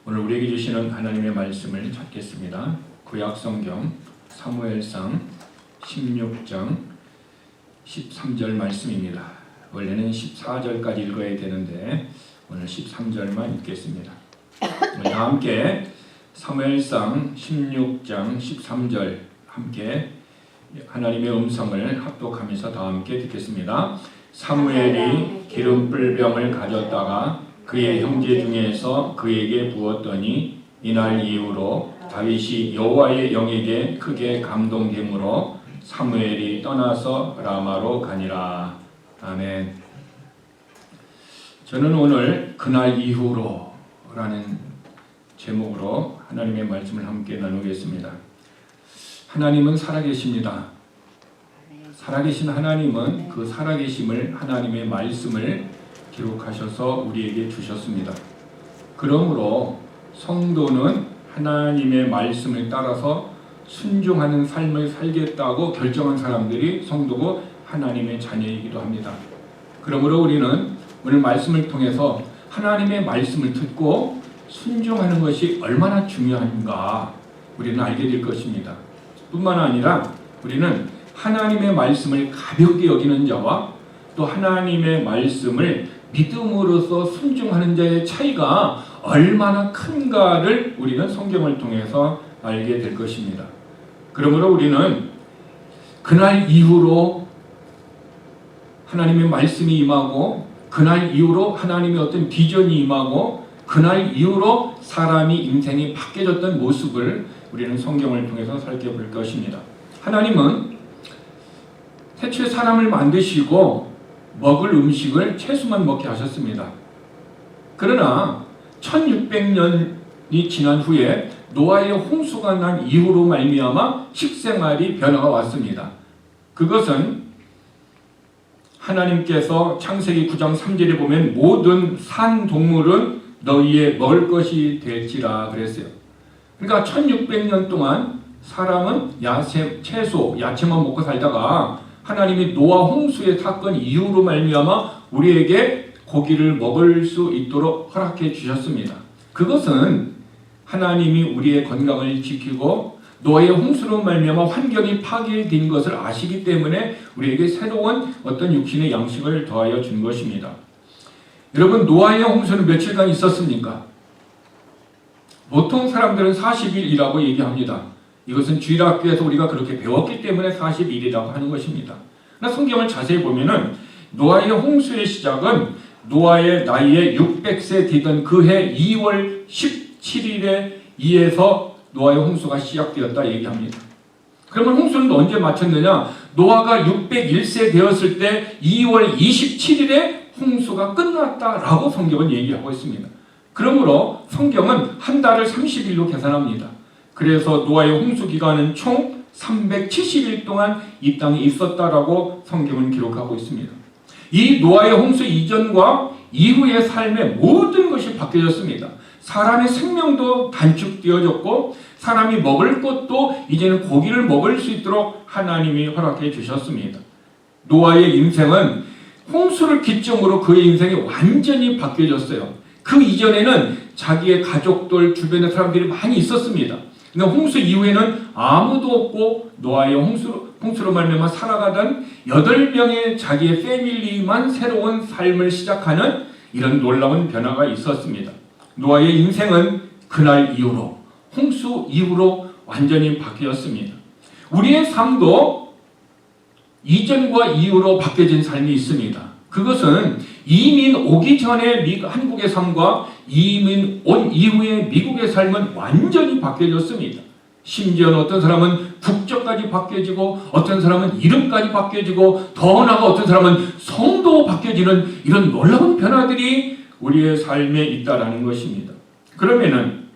오늘 우리에게 주시는 하나님의 말씀을 찾겠습니다. 구약성경 사무엘상 16장 13절 말씀입니다. 원래는 14절까지 읽어야 되는데 오늘 13절만 읽겠습니다. 다 함께 사무엘상 16장 13절 함께 하나님의 음성을 합독하면서 다 함께 듣겠습니다. 사무엘이 기름불병을 가졌다가 그의 형제 중에서 그에게 부었더니 이날 이후로 다윗이 여호와의 영에게 크게 감동됨으로 사무엘이 떠나서 라마로 가니라. 아멘. 저는 오늘 그날 이후로 라는 제목으로 하나님의 말씀을 함께 나누겠습니다. 하나님은 살아계십니다. 살아계신 하나님은 그 살아계심을 하나님의 말씀을 기록하셔서 우리에게 주셨습니다. 그러므로 성도는 하나님의 말씀을 따라서 순종하는 삶을 살겠다고 결정한 사람들이 성도고 하나님의 자녀이기도 합니다. 그러므로 우리는 오늘 말씀을 통해서 하나님의 말씀을 듣고 순종하는 것이 얼마나 중요한가 우리는 알게 될 것입니다. 뿐만 아니라 우리는 하나님의 말씀을 가볍게 여기는 자와 또 하나님의 말씀을 믿음으로써 순종하는 자의 차이가 얼마나 큰가를 우리는 성경을 통해서 알게 될 것입니다. 그러므로 우리는 그날 이후로 하나님의 말씀이 임하고 그날 이후로 하나님의 어떤 비전이 임하고 그날 이후로 사람이 인생이 바뀌어졌던 모습을 우리는 성경을 통해서 살펴볼 것입니다. 하나님은 태초에 사람을 만드시고 먹을 음식을 채소만 먹게 하셨습니다. 그러나 1600년이 지난 후에 노아의 홍수가 난 이후로 말미암아 식생활이 변화가 왔습니다. 그것은 하나님께서 창세기 9장 3절에 보면 모든 산 동물은 너희의 먹을 것이 될지라 그랬어요. 그러니까 1600년 동안 사람은 채소, 야채만 먹고 살다가 하나님이 노아 홍수의 사건 이후로 말미암아 우리에게 고기를 먹을 수 있도록 허락해 주셨습니다. 그것은 하나님이 우리의 건강을 지키고 노아의 홍수로 말미암아 환경이 파괴된 것을 아시기 때문에 우리에게 새로운 어떤 육신의 양식을 더하여 준 것입니다. 여러분, 노아의 홍수는 며칠간 있었습니까? 보통 사람들은 40일이라고 얘기합니다. 이것은 주일학교에서 우리가 그렇게 배웠기 때문에 40일이라고 하는 것입니다. 그러나 성경을 자세히 보면은 노아의 홍수의 시작은 노아의 나이에 600세 되던 그해 2월 17일에 이에서 노아의 홍수가 시작되었다 얘기합니다. 그러면 홍수는 언제 마쳤느냐? 노아가 601세 되었을 때 2월 27일에 홍수가 끝났다라고 성경은 얘기하고 있습니다. 그러므로 성경은 한 달을 30일로 계산합니다. 그래서 노아의 홍수 기간은 총 370일 동안 이 땅에 있었다라고 성경은 기록하고 있습니다. 이 노아의 홍수 이전과 이후의 삶의 모든 것이 바뀌어졌습니다. 사람의 생명도 단축되어졌고 사람이 먹을 것도 이제는 고기를 먹을 수 있도록 하나님이 허락해 주셨습니다. 노아의 인생은 홍수를 기점으로 그의 인생이 완전히 바뀌어졌어요. 그 이전에는 자기의 가족들 주변의 사람들이 많이 있었습니다. 근데 홍수 이후에는 아무도 없고 노아의 홍수로 말미암아 살아가던 8명의 자기의 패밀리만 새로운 삶을 시작하는 이런 놀라운 변화가 있었습니다. 노아의 인생은 그날 이후로 홍수 이후로 완전히 바뀌었습니다. 우리의 삶도 이전과 이후로 바뀌어진 삶이 있습니다. 그것은 이민 오기 전에 한국의 삶과 이민 온 이후의 미국의 삶은 완전히 바뀌어졌습니다. 심지어는 어떤 사람은 국적까지 바뀌어지고 어떤 사람은 이름까지 바뀌어지고 더 나아가 어떤 사람은 성도 바뀌어지는 이런 놀라운 변화들이 우리의 삶에 있다라는 것입니다. 그러면은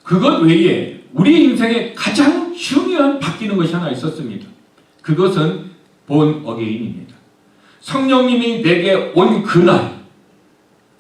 그것 외에 우리 인생에 가장 중요한 바뀌는 것이 하나 있었습니다. 그것은 본 어게인입니다. 성령님이 내게 온 그날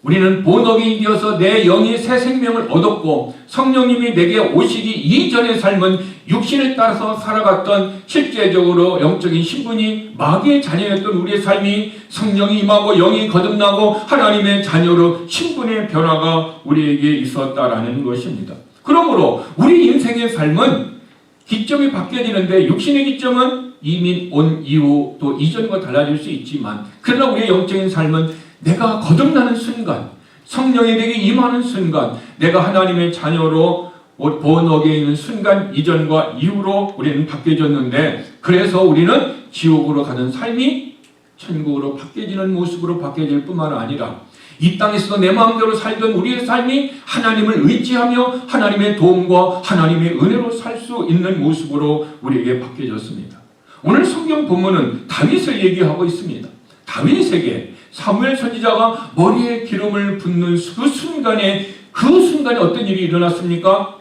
우리는 본어게인이 되어서 내 영이 새 생명을 얻었고 성령님이 내게 오시기 이전의 삶은 육신을 따라서 살아갔던 실제적으로 영적인 신분이 마귀의 자녀였던 우리의 삶이 성령이 임하고 영이 거듭나고 하나님의 자녀로 신분의 변화가 우리에게 있었다라는 것입니다. 그러므로 우리 인생의 삶은 기점이 바뀌어지는데 육신의 기점은 이미 온 이후 또 이전과 달라질 수 있지만 그러나 우리의 영적인 삶은 내가 거듭나는 순간, 성령이 내게 임하는 순간, 내가 하나님의 자녀로 본어게 있는 순간 이전과 이후로 우리는 바뀌어졌는데 그래서 우리는 지옥으로 가는 삶이 천국으로 바뀌어지는 모습으로 바뀌어질 뿐만 아니라 이 땅에서도 내 마음대로 살던 우리의 삶이 하나님을 의지하며 하나님의 도움과 하나님의 은혜로 살 수 있는 모습으로 우리에게 바뀌어졌습니다. 오늘 성경 본문은 다윗을 얘기하고 있습니다. 다윗에게 사무엘 선지자가 머리에 기름을 붓는 그 순간에 어떤 일이 일어났습니까?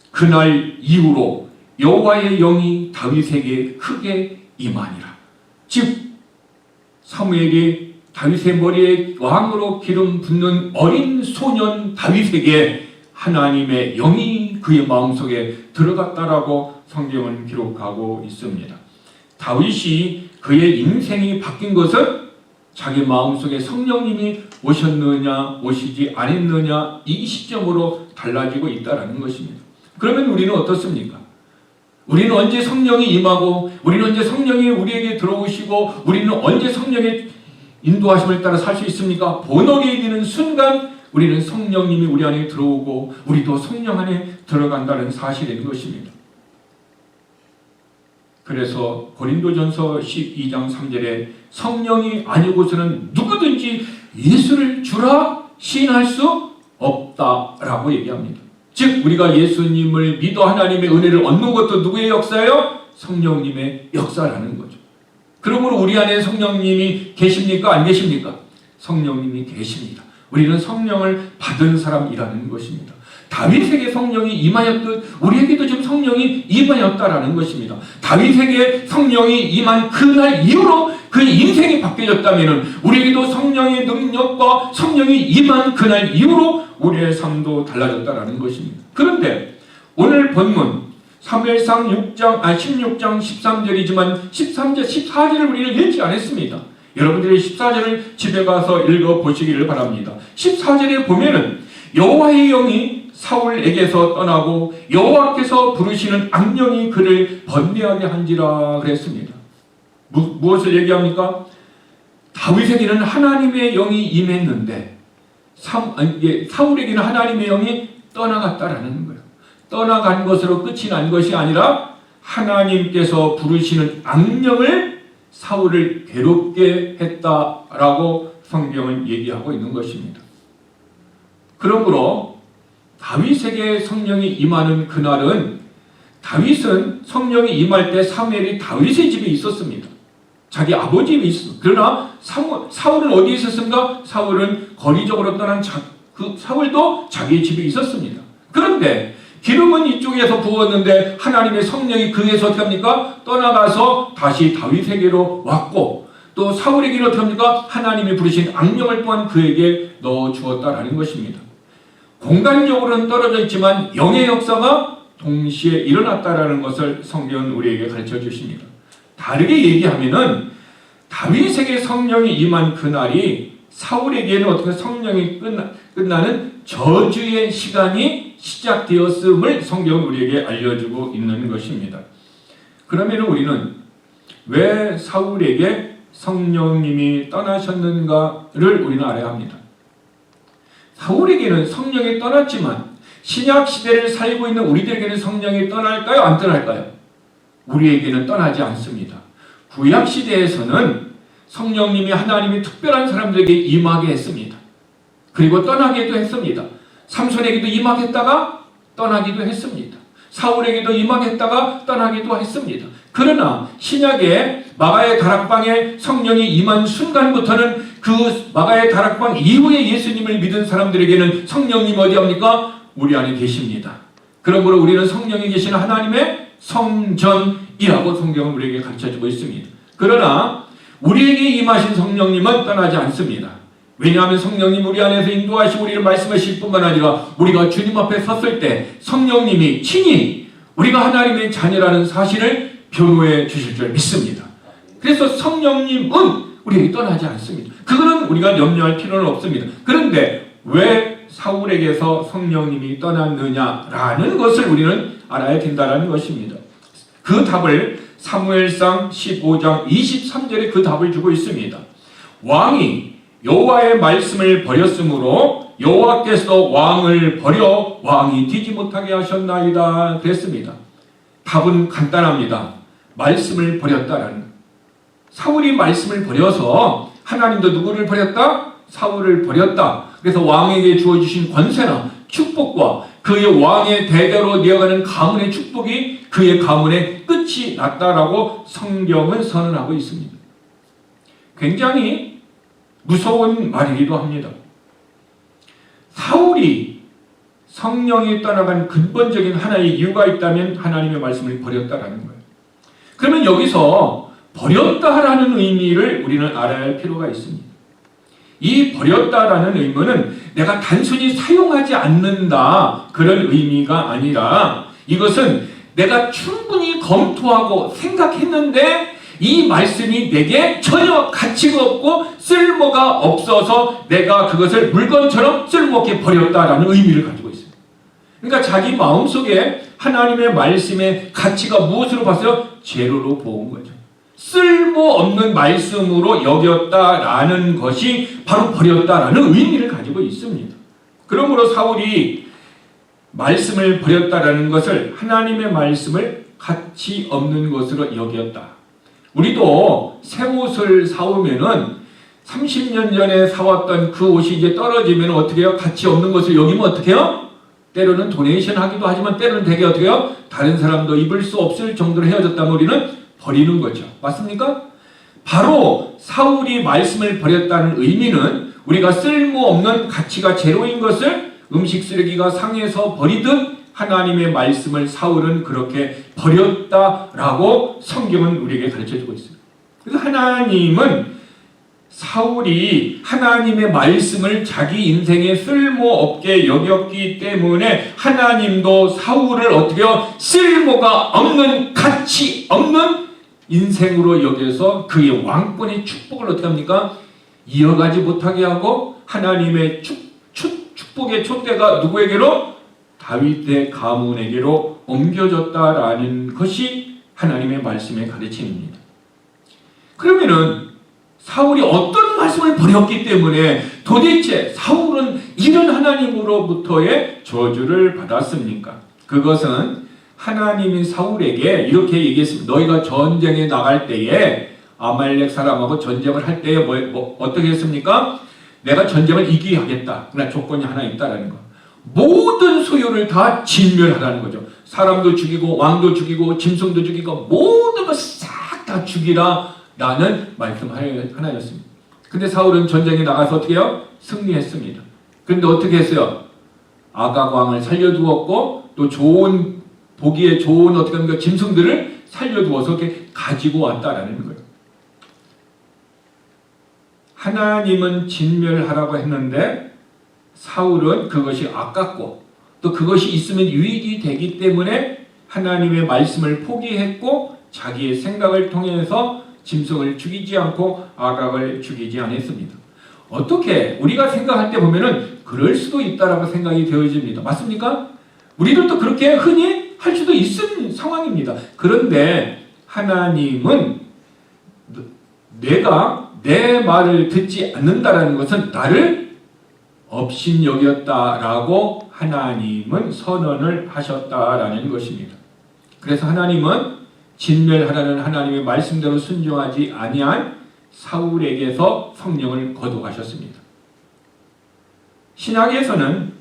그날 이후로 여호와의 영이 다윗에게 크게 임하니라. 즉 사무엘이 다윗의 머리에 왕으로 기름 붓는 어린 소년 다윗에게 하나님의 영이 그의 마음속에 들어갔다라고 성경은 기록하고 있습니다. 다윗이 그의 인생이 바뀐 것은 자기 마음속에 성령님이 오셨느냐 오시지 않았느냐 이 시점으로 달라지고 있다는 것입니다. 그러면 우리는 어떻습니까? 우리는 언제 성령이 임하고 우리는 언제 성령이 우리에게 들어오시고 우리는 언제 성령의 인도하심을 따라 살 수 있습니까? 본어게 이르는 순간 우리는 성령님이 우리 안에 들어오고 우리도 성령 안에 들어간다는 사실인 것입니다. 그래서 고린도전서 12장 3절에 성령이 아니고서는 누구든지 예수를 주라 시인할 수 없다라고 얘기합니다. 즉 우리가 예수님을 믿어 하나님의 은혜를 얻는 것도 누구의 역사예요? 성령님의 역사라는 거죠. 그러므로 우리 안에 성령님이 계십니까? 안 계십니까? 성령님이 계십니다. 우리는 성령을 받은 사람이라는 것입니다. 다윗에게 성령이 임하였듯 우리에게도 지금 성령이 임하였다라는 것입니다. 다윗에게 성령이 임한 그날 이후로 그의 인생이 바뀌어졌다면 우리에게도 성령의 능력과 성령이 임한 그날 이후로 우리의 삶도 달라졌다라는 것입니다. 그런데 오늘 본문 사무엘상 16장 13절이지만 13절, 14절을 우리는 읽지 않았습니다. 여러분들이 14절을 집에 가서 읽어보시기를 바랍니다. 14절에 보면은 여호와의 영이 사울에게서 떠나고 여호와께서 부르시는 악령이 그를 번뇌하게 한지라 그랬습니다. 무엇을 얘기합니까? 다윗에게는 하나님의 영이 임했는데 사울에게는 하나님의 영이 떠나갔다라는 거예요. 떠나간 것으로 끝이 난 것이 아니라 하나님께서 부르시는 악령을 사울을 괴롭게 했다라고 성경은 얘기하고 있는 것입니다. 그러므로 다윗에게 성령이 임하는 그날은 다윗은 성령이 임할 때 사무엘이 다윗의 집에 있었습니다. 자기 아버지 집에 있었습니다. 그러나 사울은 어디에 있었습니까? 사울은 거리적으로 떠난 사울도 자기의 집에 있었습니다. 그런데 기름은 이쪽에서 부었는데 하나님의 성령이 그에서 어떻게 합니까? 떠나가서 다시 다윗에게로 왔고 또 사울에게는 어떻게 합니까? 하나님이 부르신 악령을 또한 그에게 넣어주었다라는 것입니다. 공간적으로는 떨어져 있지만 영의 역사가 동시에 일어났다라는 것을 성경은 우리에게 가르쳐 주십니다. 다르게 얘기하면은 다윗에게 성령이 임한 그날이 사울에게는 어떻게 성령이 끝나는 저주의 시간이 시작되었음을 성경은 우리에게 알려주고 있는 것입니다. 그러면 우리는 왜 사울에게 성령님이 떠나셨는가를 우리는 알아야 합니다. 사울에게는 성령이 떠났지만 신약 시대를 살고 있는 우리들에게는 성령이 떠날까요? 안 떠날까요? 우리에게는 떠나지 않습니다. 구약 시대에서는 성령님이 하나님이 특별한 사람들에게 임하게 했습니다. 그리고 떠나기도 했습니다. 삼손에게도 임하겠다가 떠나기도 했습니다. 사울에게도 임하겠다가 떠나기도 했습니다. 그러나 신약의 마가의 다락방에 성령이 임한 순간부터는 그 마가의 다락방 이후에 예수님을 믿은 사람들에게는 성령님 어디 합니까? 우리 안에 계십니다. 그러므로 우리는 성령이 계시는 하나님의 성전이라고 성경은 우리에게 가르쳐주고 있습니다. 그러나 우리에게 임하신 성령님은 떠나지 않습니다. 왜냐하면 성령님 우리 안에서 인도하시고 우리를 말씀하실 뿐만 아니라 우리가 주님 앞에 섰을 때 성령님이 친히 우리가 하나님의 자녀라는 사실을 변호해 주실 줄 믿습니다. 그래서 성령님은 우리에게 떠나지 않습니다. 그거는 우리가 염려할 필요는 없습니다. 그런데 왜 사울에게서 성령님이 떠났느냐라는 것을 우리는 알아야 된다는 것입니다. 그 답을 사무엘상 15장 23절에 그 답을 주고 있습니다. 왕이 여호와의 말씀을 버렸으므로 여호와께서 왕을 버려 왕이 되지 못하게 하셨나이다 그랬습니다. 답은 간단합니다. 말씀을 버렸다라는, 사울이 말씀을 버려서 하나님도 누구를 버렸다? 사울을 버렸다. 그래서 왕에게 주어주신 권세나 축복과 그의 왕의 대대로 이어가는 가문의 축복이 그의 가문의 끝이 났다라고 성경은 선언하고 있습니다. 굉장히 무서운 말이기도 합니다. 사울이 성령이 떠나간 근본적인 하나의 이유가 있다면 하나님의 말씀을 버렸다라는 거예요. 그러면 여기서 버렸다라는 의미를 우리는 알아야 할 필요가 있습니다. 이 버렸다라는 의미는 내가 단순히 사용하지 않는다 그런 의미가 아니라 이것은 내가 충분히 검토하고 생각했는데 이 말씀이 내게 전혀 가치가 없고 쓸모가 없어서 내가 그것을 물건처럼 쓸모없게 버렸다라는 의미를 가지고 있습니다. 그러니까 자기 마음속에 하나님의 말씀의 가치가 무엇으로 봤어요? 제로로 보은 거죠. 쓸모없는 말씀으로 여겼다라는 것이 바로 버렸다라는 의미를 가지고 있습니다. 그러므로 사울이 말씀을 버렸다라는 것을 하나님의 말씀을 가치 없는 것으로 여겼다. 우리도 새 옷을 사오면은 30년 전에 사왔던 그 옷이 이제 떨어지면 어떻게 해요? 가치 없는 것을 여기면 어떻게 해요? 때로는 도네이션 하기도 하지만 때로는 되게 어떻게 해요? 다른 사람도 입을 수 없을 정도로 헤어졌다면 우리는 버리는 거죠. 맞습니까? 바로 사울이 말씀을 버렸다는 의미는 우리가 쓸모없는 가치가 제로인 것을 음식 쓰레기가 상해서 버리듯 하나님의 말씀을 사울은 그렇게 버렸다라고 성경은 우리에게 가르쳐주고 있습니다. 그래서 하나님은 사울이 하나님의 말씀을 자기 인생에 쓸모없게 여겼기 때문에 하나님도 사울을 어떻게 해요? 쓸모가 없는 가치 없는 인생으로 여겨서 그의 왕권의 축복을 어떻게 합니까? 이어가지 못하게 하고 하나님의 축복의 촛대가 누구에게로? 다윗의 가문에게로 옮겨졌다라는 것이 하나님의 말씀의 가르침입니다. 그러면은 사울이 어떤 말씀을 버렸기 때문에 도대체 사울은 이런 하나님으로부터의 저주를 받았습니까? 그것은 하나님이 사울에게 이렇게 얘기했습니다. 너희가 전쟁에 나갈 때에 아말렉 사람하고 전쟁을 할 때에 어떻게 했습니까? 내가 전쟁을 이기게 하겠다. 그러나 조건이 하나 있다라는 거. 모든 소유를 다 진멸하라는 거죠. 사람도 죽이고 왕도 죽이고 짐승도 죽이고 모든 것 싹 다 죽이라 라는 말씀 하나였습니다. 근데 사울은 전쟁에 나가서 어떻게 해요? 승리했습니다. 근데 어떻게 했어요? 아각 왕을 살려두었고 또 좋은 보기에 좋은 어떻게 합니까? 짐승들을 살려두어서 이렇게 가지고 왔다라는 거예요. 하나님은 진멸하라고 했는데 사울은 그것이 아깝고 또 그것이 있으면 유익이 되기 때문에 하나님의 말씀을 포기했고 자기의 생각을 통해서 짐승을 죽이지 않고 아각을 죽이지 않았습니다. 어떻게 우리가 생각할 때 보면은 그럴 수도 있다라고 생각이 되어집니다. 맞습니까? 우리들도 그렇게 흔히 할 수도 있는 상황입니다. 그런데 하나님은 내가 내 말을 듣지 않는다라는 것은 나를 업신여겼다라고 하나님은 선언을 하셨다라는 것입니다. 그래서 하나님은 진멸하라는 하나님의 말씀대로 순종하지 아니한 사울에게서 성령을 거두가셨습니다. 신약에서는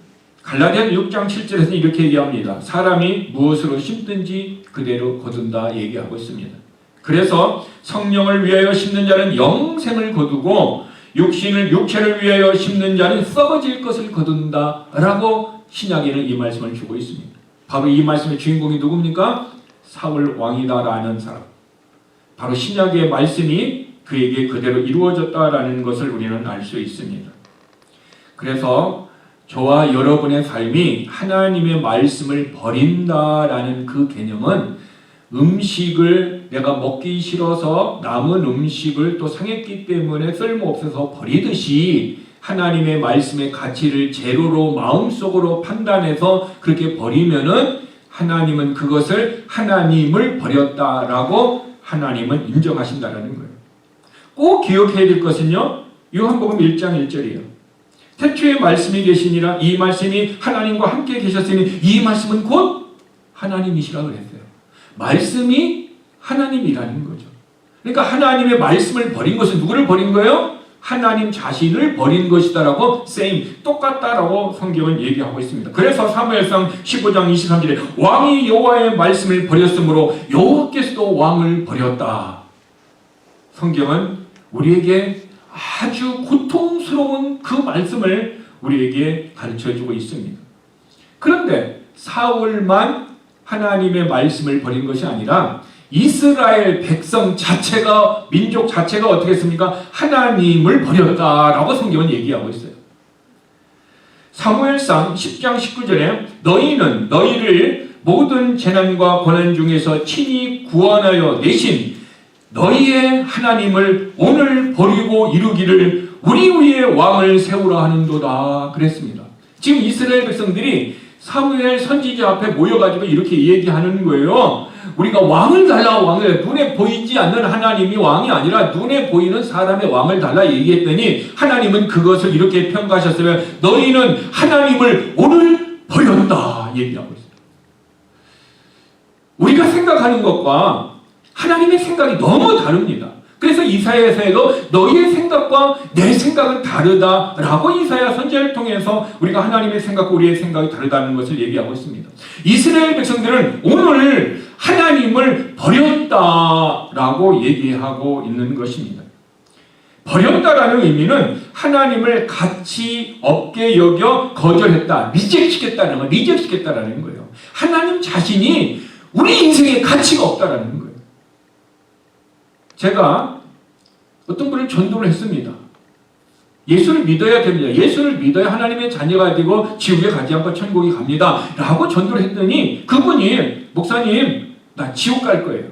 갈라디아 6장 7절에서 이렇게 얘기합니다. 사람이 무엇으로 심든지 그대로 거둔다 얘기하고 있습니다. 그래서 성령을 위하여 심는 자는 영생을 거두고 육체를 위하여 심는 자는 썩어질 것을 거둔다라고 신약에는 이 말씀을 주고 있습니다. 바로 이 말씀의 주인공이 누굽니까? 사울 왕이다라는 사람. 바로 신약의 말씀이 그에게 그대로 이루어졌다라는 것을 우리는 알 수 있습니다. 그래서 저와 여러분의 삶이 하나님의 말씀을 버린다라는 그 개념은 음식을 내가 먹기 싫어서 남은 음식을 또 상했기 때문에 쓸모없어서 버리듯이 하나님의 말씀의 가치를 제로로 마음속으로 판단해서 그렇게 버리면은 하나님은 그것을 하나님을 버렸다라고 하나님은 인정하신다라는 거예요. 꼭 기억해야 될 것은요. 요한복음 1장 1절이에요. 태초에 말씀이 계시니라 이 말씀이 하나님과 함께 계셨으니 이 말씀은 곧 하나님이시라고 그랬어요. 말씀이 하나님이라는 거죠. 그러니까 하나님의 말씀을 버린 것은 누구를 버린 거예요? 하나님 자신을 버린 것이다라고 same, 똑같다라고 성경은 얘기하고 있습니다. 그래서 사무엘상 15장 23절에 왕이 여호와의 말씀을 버렸으므로 여호와께서도 왕을 버렸다. 성경은 우리에게 아주 고통스러운 그 말씀을 우리에게 가르쳐주고 있습니다. 그런데 사울만 하나님의 말씀을 버린 것이 아니라 이스라엘 백성 자체가, 민족 자체가 어떻게 했습니까? 하나님을 버렸다라고 성경은 얘기하고 있어요. 사무엘상 10장 19절에 너희는 너희를 모든 재난과 고난 중에서 친히 구원하여 내신 너희의 하나님을 오늘 버리고 이루기를 우리 위에 왕을 세우라 하는도다 그랬습니다. 지금 이스라엘 백성들이 사무엘 선지자 앞에 모여가지고 이렇게 얘기하는 거예요. 우리가 왕을 달라, 왕을. 눈에 보이지 않는 하나님이 왕이 아니라 눈에 보이는 사람의 왕을 달라 얘기했더니 하나님은 그것을 이렇게 평가하셨으면 너희는 하나님을 오늘 버렸다 얘기하고 있어요. 우리가 생각하는 것과 하나님의 생각이 너무 다릅니다. 그래서 이사야서에도 너희의 생각과 내 생각은 다르다라고 이사야 선지자를 통해서 우리가 하나님의 생각과 우리의 생각이 다르다는 것을 얘기하고 있습니다. 이스라엘 백성들은 오늘 하나님을 버렸다라고 얘기하고 있는 것입니다. 버렸다라는 의미는 하나님을 가치 없게 여겨 거절했다, 리젝시켰다는 거, 리젝시켰다라는 거예요. 하나님 자신이 우리 인생에 가치가 없다라는 거예요. 제가 어떤 분을 전도를 했습니다. 예수를 믿어야 됩니다. 예수를 믿어야 하나님의 자녀가 되고 지옥에 가지 않고 천국에 갑니다. 라고 전도를 했더니 그분이 목사님 나 지옥 갈 거예요.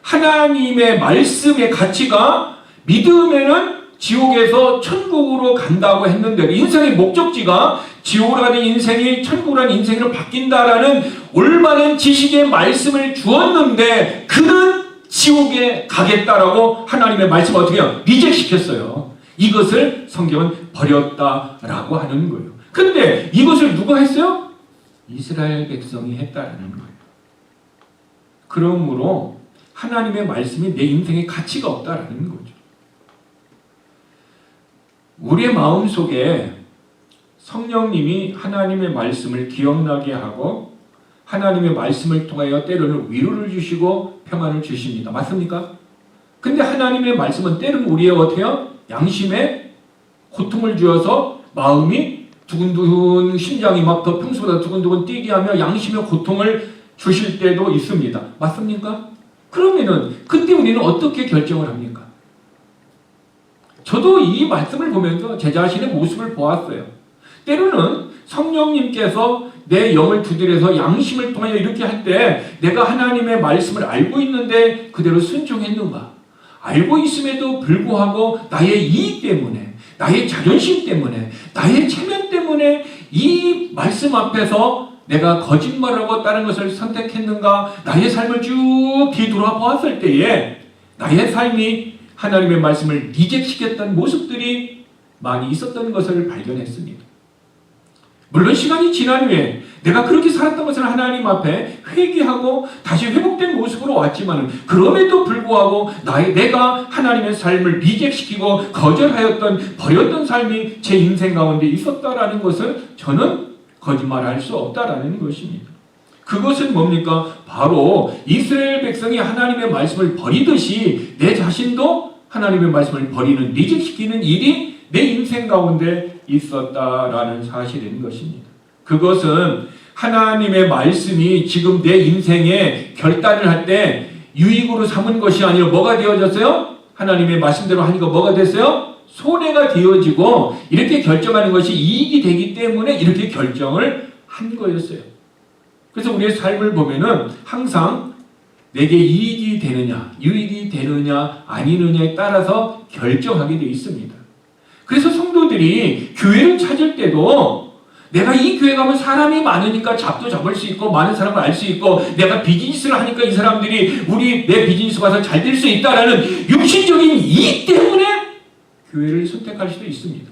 하나님의 말씀의 가치가 믿음에는 지옥에서 천국으로 간다고 했는데 인생의 목적지가 지옥으로 가는 인생이 천국으로 가는 인생으로 바뀐다라는 올바른 지식의 말씀을 주었는데 그는 지옥에 가겠다라고 하나님의 말씀을 어떻게 해요? 리젝시켰어요. 이것을 성경은 버렸다라고 하는 거예요. 근데 이것을 누가 했어요? 이스라엘 백성이 했다라는 거예요. 그러므로 하나님의 말씀이 내 인생에 가치가 없다라는 거죠. 우리의 마음속에 성령님이 하나님의 말씀을 기억나게 하고 하나님의 말씀을 통하여 때로는 위로를 주시고 평안을 주십니다. 맞습니까? 근데 하나님의 말씀은 때로는 우리의 어때요? 양심에 고통을 주어서 마음이 두근두근 심장이 막 더 평소보다 두근두근 뛰게 하며 양심의 고통을 주실 때도 있습니다. 맞습니까? 그러면은 그때 우리는 어떻게 결정을 합니까? 저도 이 말씀을 보면서 제 자신의 모습을 보았어요. 때로는 성령님께서 내 영을 두드려서 양심을 통하여 이렇게 할 때 내가 하나님의 말씀을 알고 있는데 그대로 순종했는가? 알고 있음에도 불구하고 나의 이익 때문에, 나의 자존심 때문에, 나의 체면 때문에 이 말씀 앞에서 내가 거짓말하고 다른 것을 선택했는가? 나의 삶을 쭉 뒤돌아 보았을 때에 나의 삶이 하나님의 말씀을 리젝시켰던 모습들이 많이 있었던 것을 발견했습니다. 물론 시간이 지난 후에 내가 그렇게 살았던 것을 하나님 앞에 회개하고 다시 회복된 모습으로 왔지만 그럼에도 불구하고 내가 하나님의 삶을 리젝시키고 거절하였던 버렸던 삶이 제 인생 가운데 있었다라는 것을 저는 거짓말할 수 없다라는 것입니다. 그것은 뭡니까? 바로 이스라엘 백성이 하나님의 말씀을 버리듯이 내 자신도 하나님의 말씀을 버리는, 리젝시키는 일이 내 인생 가운데 있었다라는 사실인 것입니다. 그것은 하나님의 말씀이 지금 내 인생에 결단을 할 때 유익으로 삼은 것이 아니라 뭐가 되어졌어요? 하나님의 말씀대로 하니까 뭐가 됐어요? 손해가 되어지고 이렇게 결정하는 것이 이익이 되기 때문에 이렇게 결정을 한 거였어요. 그래서 우리의 삶을 보면은 항상 내게 이익이 되느냐, 유익이 되느냐, 아니느냐에 따라서 결정하게 되어 있습니다. 그래서 성도들이 교회를 찾을 때도 내가 이 교회 가면 사람이 많으니까 잡도 잡을 수 있고 많은 사람을 알 수 있고 내가 비즈니스를 하니까 이 사람들이 내 비즈니스 가서 잘 될 수 있다라는 육신적인 이익 때문에 교회를 선택할 수도 있습니다.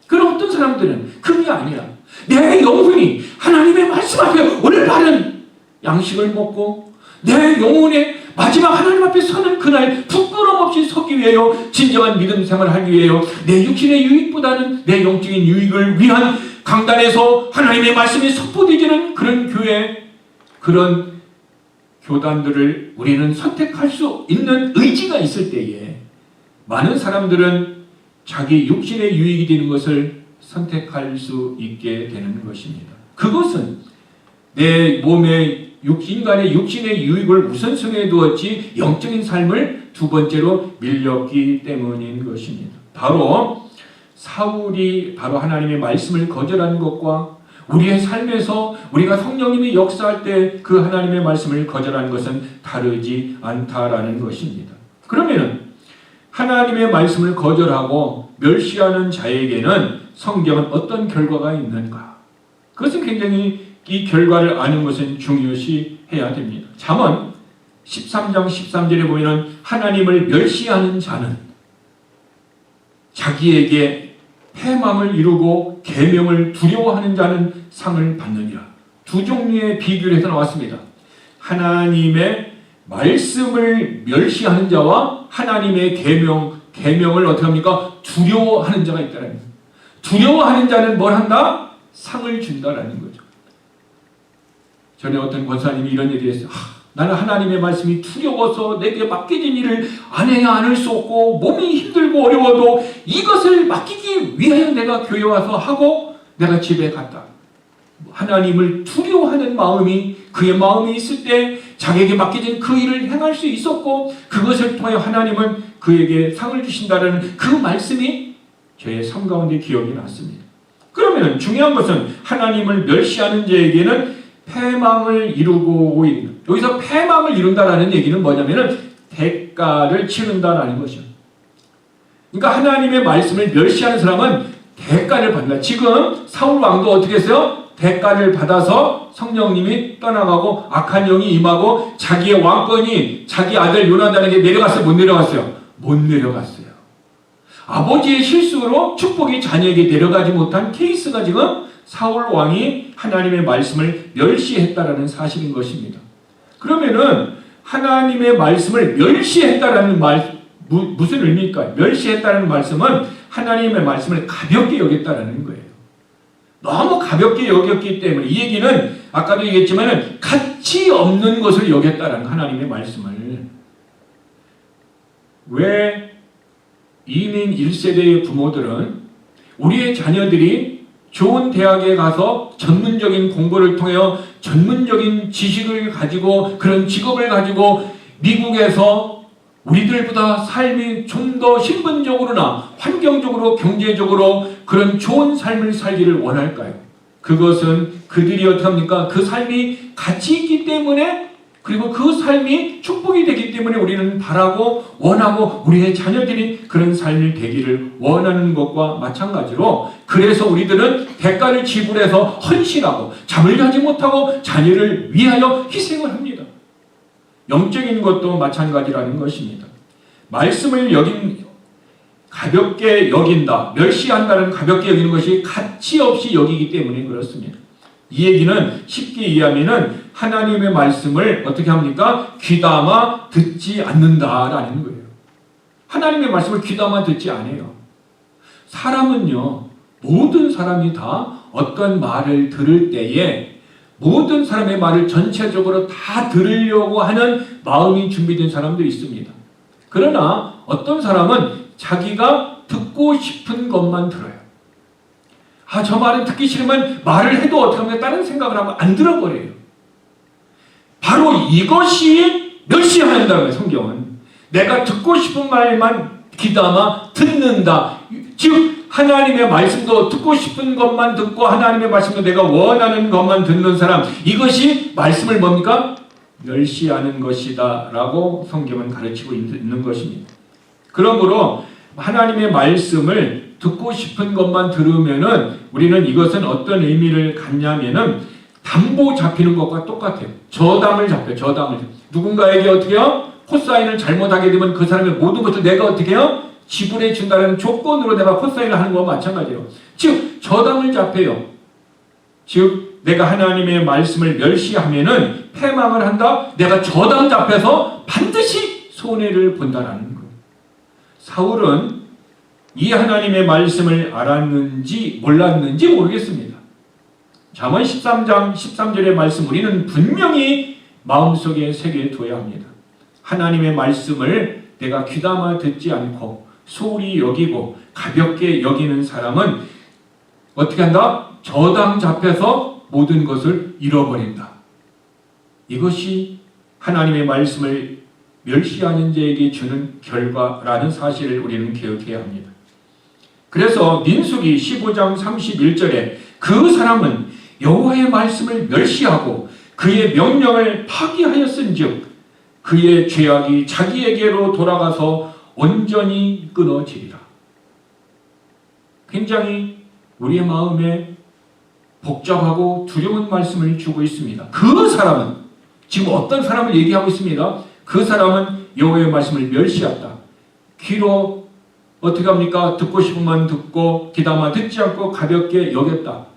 그럼 어떤 사람들은 그게 아니야. 내 영혼이 하나님의 말씀 앞에 올바른 양식을 먹고 내 영혼의 마지막 하나님 앞에 서는 그날 부끄럼 없이 서기 위하여 진정한 믿음 생활을 하기 위하여 내 육신의 유익보다는 내 영적인 유익을 위한 강단에서 하나님의 말씀이 선포되지는 그런 교회, 그런 교단들을 우리는 선택할 수 있는 의지가 있을 때에 많은 사람들은 자기 육신의 유익이 되는 것을 선택할 수 있게 되는 것입니다. 그것은 내 몸의 인간의 육신의 유익을 우선순위에 두었지 영적인 삶을 두 번째로 밀렸기 때문인 것입니다. 바로 사울이 하나님의 말씀을 거절한 것과 우리의 삶에서 우리가 성령님이 역사할 때 그 하나님의 말씀을 거절한 것은 다르지 않다라는 것입니다. 그러면 하나님의 말씀을 거절하고 멸시하는 자에게는 성경은 어떤 결과가 있는가? 그것은 굉장히 이 결과를 아는 것은 중요시 해야 됩니다. 잠언 13장 13절에 보면 하나님을 멸시하는 자는 자기에게 패망을 이루고 계명을 두려워하는 자는 상을 받느니라. 두 종류의 비교를 해서 나왔습니다. 하나님의 말씀을 멸시하는 자와 하나님의 계명을 어떻게 합니까? 두려워하는 자가 있다는 거예요. 두려워하는 자는 뭘 한다? 상을 준다라는 거죠. 전에 어떤 권사님이 이런 얘기를 했어요. 나는 하나님의 말씀이 두려워서 내게 맡겨진 일을 안 해야 안 할 수 없고 몸이 힘들고 어려워도 이것을 맡기기 위하여 내가 교회 와서 하고 내가 집에 갔다. 하나님을 두려워하는 마음이 그의 마음이 있을 때 자기에게 맡겨진 그 일을 행할 수 있었고 그것을 통해 하나님은 그에게 상을 주신다는 그 말씀이 저의 삶 가운데 기억이 났습니다. 그러면 중요한 것은 하나님을 멸시하는 자에게는 패망을 이루고 있는, 여기서 패망을 이룬다라는 얘기는 뭐냐면은 대가를 치른다라는 것이죠. 그러니까 하나님의 말씀을 멸시하는 사람은 대가를 받는다. 지금 사울 왕도 어떻게 했어요? 대가를 받아서 성령님이 떠나가고 악한 영이 임하고 자기의 왕권이 자기 아들 요나단에게 내려갔어요? 못 내려갔어요? 못 내려갔어요. 아버지의 실수로 축복이 자녀에게 내려가지 못한 케이스가 지금 사울 왕이 하나님의 말씀을 멸시했다라는 사실인 것입니다. 그러면은 하나님의 말씀을 멸시했다라는 무슨 의미일까요? 멸시했다는 말씀은 하나님의 말씀을 가볍게 여겼다라는 거예요. 너무 가볍게 여겼기 때문에 이 얘기는 아까도 얘기했지만 가치 없는 것을 여겼다라는 하나님의 말씀을. 왜 이민 1세대의 부모들은 우리의 자녀들이 좋은 대학에 가서 전문적인 공부를 통해 전문적인 지식을 가지고 그런 직업을 가지고 미국에서 우리들보다 삶이 좀 더 신분적으로나 환경적으로 경제적으로 그런 좋은 삶을 살기를 원할까요? 그것은 그들이 어떻게 합니까? 그 삶이 가치 있기 때문에 그리고 그 삶이 축복이 되기 때문에 우리는 바라고 원하고 우리의 자녀들이 그런 삶이 되기를 원하는 것과 마찬가지로 그래서 우리들은 대가를 지불해서 헌신하고 잠을 자지 못하고 자녀를 위하여 희생을 합니다. 영적인 것도 마찬가지라는 것입니다. 말씀을 가볍게 여긴다, 멸시한다는 가볍게 여기는 것이 가치 없이 여기기 때문에 그렇습니다. 이 얘기는 쉽게 이해하면은 하나님의 말씀을 어떻게 합니까? 귀담아 듣지 않는다라는 거예요. 하나님의 말씀을 귀담아 듣지 않아요. 사람은요, 모든 사람이 다 어떤 말을 들을 때에 모든 사람의 말을 전체적으로 다 들으려고 하는 마음이 준비된 사람도 있습니다. 그러나 어떤 사람은 자기가 듣고 싶은 것만 들어요. 저 말은 듣기 싫으면 말을 해도 어떻게 하면 다른 생각을 하면 안 들어버려요. 바로 이것이 멸시한다는 거예요, 성경은. 내가 듣고 싶은 말만 귀담아 듣는다. 즉 하나님의 말씀도 듣고 싶은 것만 듣고 하나님의 말씀도 내가 원하는 것만 듣는 사람, 이것이 말씀을 뭡니까? 멸시하는 것이다 라고 성경은 가르치고 있는 것입니다. 그러므로 하나님의 말씀을 듣고 싶은 것만 들으면은 우리는 이것은 어떤 의미를 갖냐면은 담보 잡히는 것과 똑같아요. 저당을 잡혀요. 저당을. 누군가에게 어떻게 해요? 코사인을 잘못하게 되면 그 사람의 모든 것을 내가 어떻게 해요? 지불해 준다는 조건으로 내가 코사인을 하는 것과 마찬가지예요. 즉 저당을 잡혀요. 즉 내가 하나님의 말씀을 멸시하면은 패망을 한다. 내가 저당 잡혀서 반드시 손해를 본다라는 거예요. 사울은 이 하나님의 말씀을 알았는지 몰랐는지 모르겠습니다. 잠언 13장 13절의 말씀 우리는 분명히 마음속에 새겨둬야 합니다. 하나님의 말씀을 내가 귀담아 듣지 않고 소홀히 여기고 가볍게 여기는 사람은 어떻게 한다? 저당 잡혀서 모든 것을 잃어버린다. 이것이 하나님의 말씀을 멸시하는 자에게 주는 결과라는 사실을 우리는 기억해야 합니다. 그래서 민수기 15장 31절에 그 사람은 여호와의 말씀을 멸시하고 그의 명령을 파기하였은즉 그의 죄악이 자기에게로 돌아가서 온전히 끊어지리라. 굉장히 우리의 마음에 복잡하고 두려운 말씀을 주고 있습니다. 그 사람은 지금 어떤 사람을 얘기하고 있습니다. 그 사람은 여호와의 말씀을 멸시했다. 귀로 어떻게 합니까? 듣고 싶으면 듣고 귀담아 듣지 않고 가볍게 여겼다.